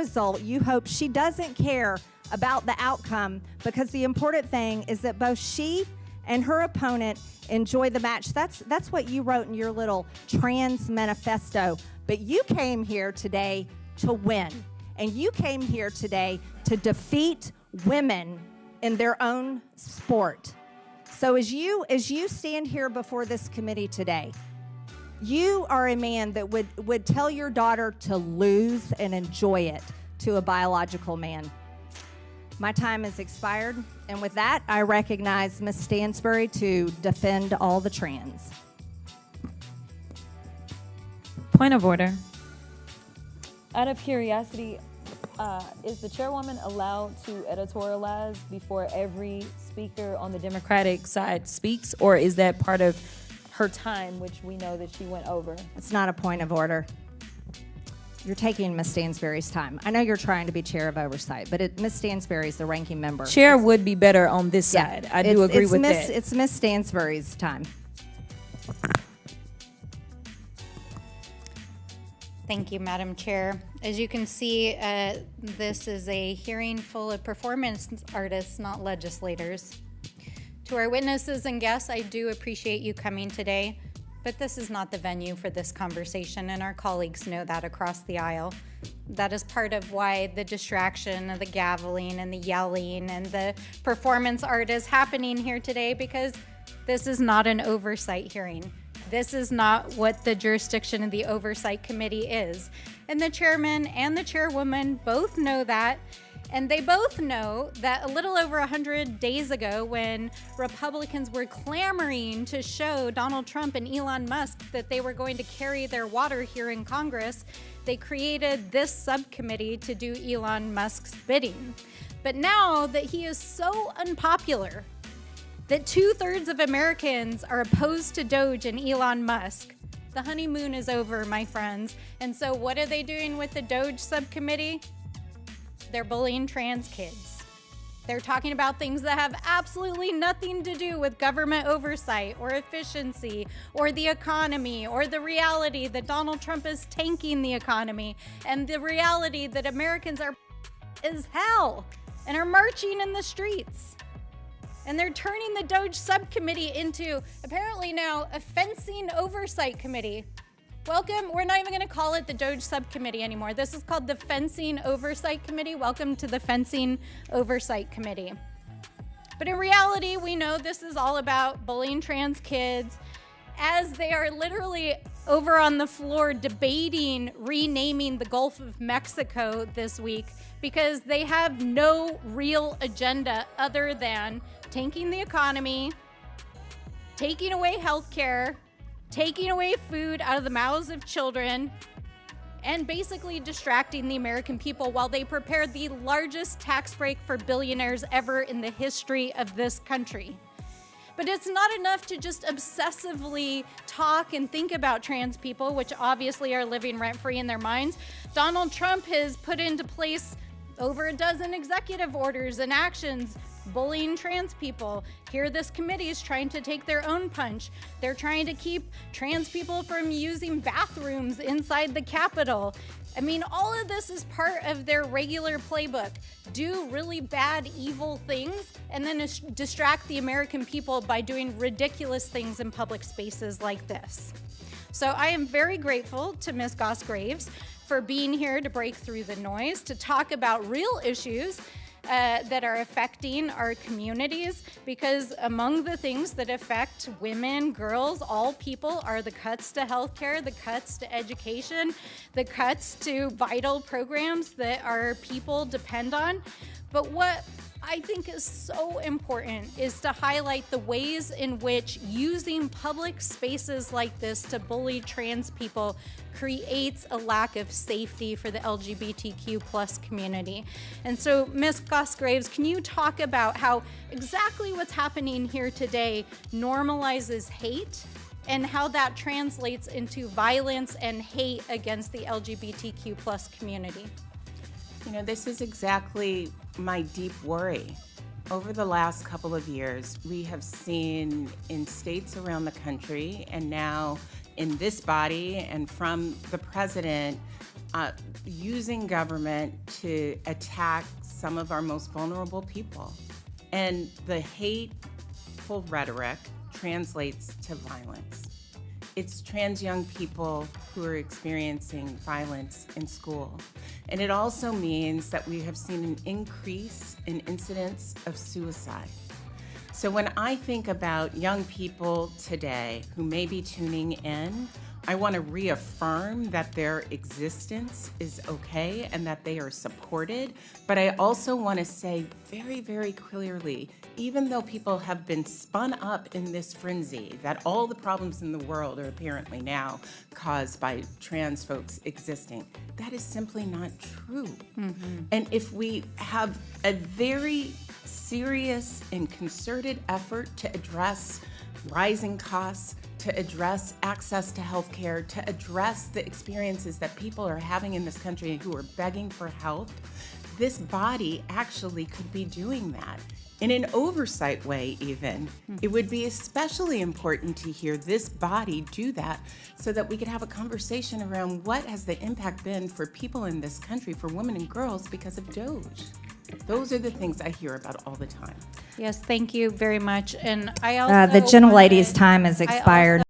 result, you hope she doesn't care about the outcome, because the important thing is that both she and her opponent enjoy the match. That's what you wrote in your little trans manifesto. But you came here today to win. And you came here today to defeat women in their own sport. So as you stand here before this committee today, you are a man that would tell your daughter to lose and enjoy it to a biological man. My time has expired, and with that, I recognize Ms. Stansbury to defend all the trans. Point of order. Out of curiosity, is the chairwoman allowed to editorialize before every speaker on the Democratic side speaks, or is that part of her time, which we know that she went over? It's not a point of order. You're taking Ms. Stansbury's time. I know you're trying to be chair of oversight, but Ms. Stansbury is the ranking member. Chair would be better on this side. I do agree with that. It's Ms. Stansbury's time. Thank you, Madam Chair. As you can see, this is a hearing full of performance artists, not legislators. To our witnesses and guests, I do appreciate you coming today, but this is not the venue for this conversation, and our colleagues know that across the aisle. That is part of why the distraction of the gaveling and the yelling and the performance art is happening here today, because this is not an oversight hearing. This is not what the jurisdiction of the Oversight Committee is. And the chairman and the chairwoman both know that. And they both know that a little over 100 days ago, when Republicans were clamoring to show Donald Trump and Elon Musk that they were going to carry their water here in Congress, they created this subcommittee to do Elon Musk's bidding. But now that he is so unpopular, that 2/3 of Americans are opposed to Doge and Elon Musk, the honeymoon is over, my friends. And so what are they doing with the Doge subcommittee? They're bullying trans kids. They're talking about things that have absolutely nothing to do with government oversight or efficiency or the economy or the reality that Donald Trump is tanking the economy and the reality that Americans are as hell and are marching in the streets. And they're turning the Doge subcommittee into, apparently now, a fencing oversight committee. Welcome. We're not even going to call it the Doge subcommittee anymore. This is called the Fencing Oversight Committee. Welcome to the Fencing Oversight Committee. But in reality, we know this is all about bullying trans kids, as they are literally over on the floor debating renaming the Gulf of Mexico this week, because they have no real agenda other than tanking the economy, taking away healthcare, taking away food out of the mouths of children, and basically distracting the American people while they prepare the largest tax break for billionaires ever in the history of this country. But it's not enough to just obsessively talk and think about trans people, which obviously are living rent-free in their minds. Donald Trump has put into place over a dozen executive orders and actions bullying trans people. Here, this committee is trying to take their own punch. They're trying to keep trans people from using bathrooms inside the Capitol. I mean, all of this is part of their regular playbook. Do really bad, evil things, and then distract the American people by doing ridiculous things in public spaces like this. So I am very grateful to Ms. Goss-Graves for being here to break through the noise, to talk about real issues that are affecting our communities, because among the things that affect women, girls, all people are the cuts to healthcare, the cuts to education, the cuts to vital programs that our people depend on. But what I think is so important is to highlight the ways in which using public spaces like this to bully trans people creates a lack of safety for the LGBTQ plus community. And so, Ms. Goss-Graves, can you talk about how exactly what's happening here today normalizes hate and how that translates into violence and hate against the LGBTQ plus community? You know, this is exactly my deep worry. Over the last couple of years, we have seen in states around the country and now in this body and from the president using government to attack some of our most vulnerable people. And the hateful rhetoric translates to violence. It's trans young people who are experiencing violence in school. And it also means that we have seen an increase in incidents of suicide. So when I think about young people today who may be tuning in, I want to reaffirm that their existence is okay and that they are supported. But I also want to say very, very clearly, even though people have been spun up in this frenzy that all the problems in the world are apparently now caused by trans folks existing, that is simply not true. And if we have a very serious and concerted effort to address rising costs, to address access to health care, to address the experiences that people are having in this country who are begging for help, this body actually could be doing that. In an oversight way, even. It would be especially important to hear this body do that so that we could have a conversation around what has the impact been for people in this country, for women and girls, because of DOGE. Those are the things I hear about all the time. Yes, thank you very much. And I also The gentlelady's wanted- time has I expired.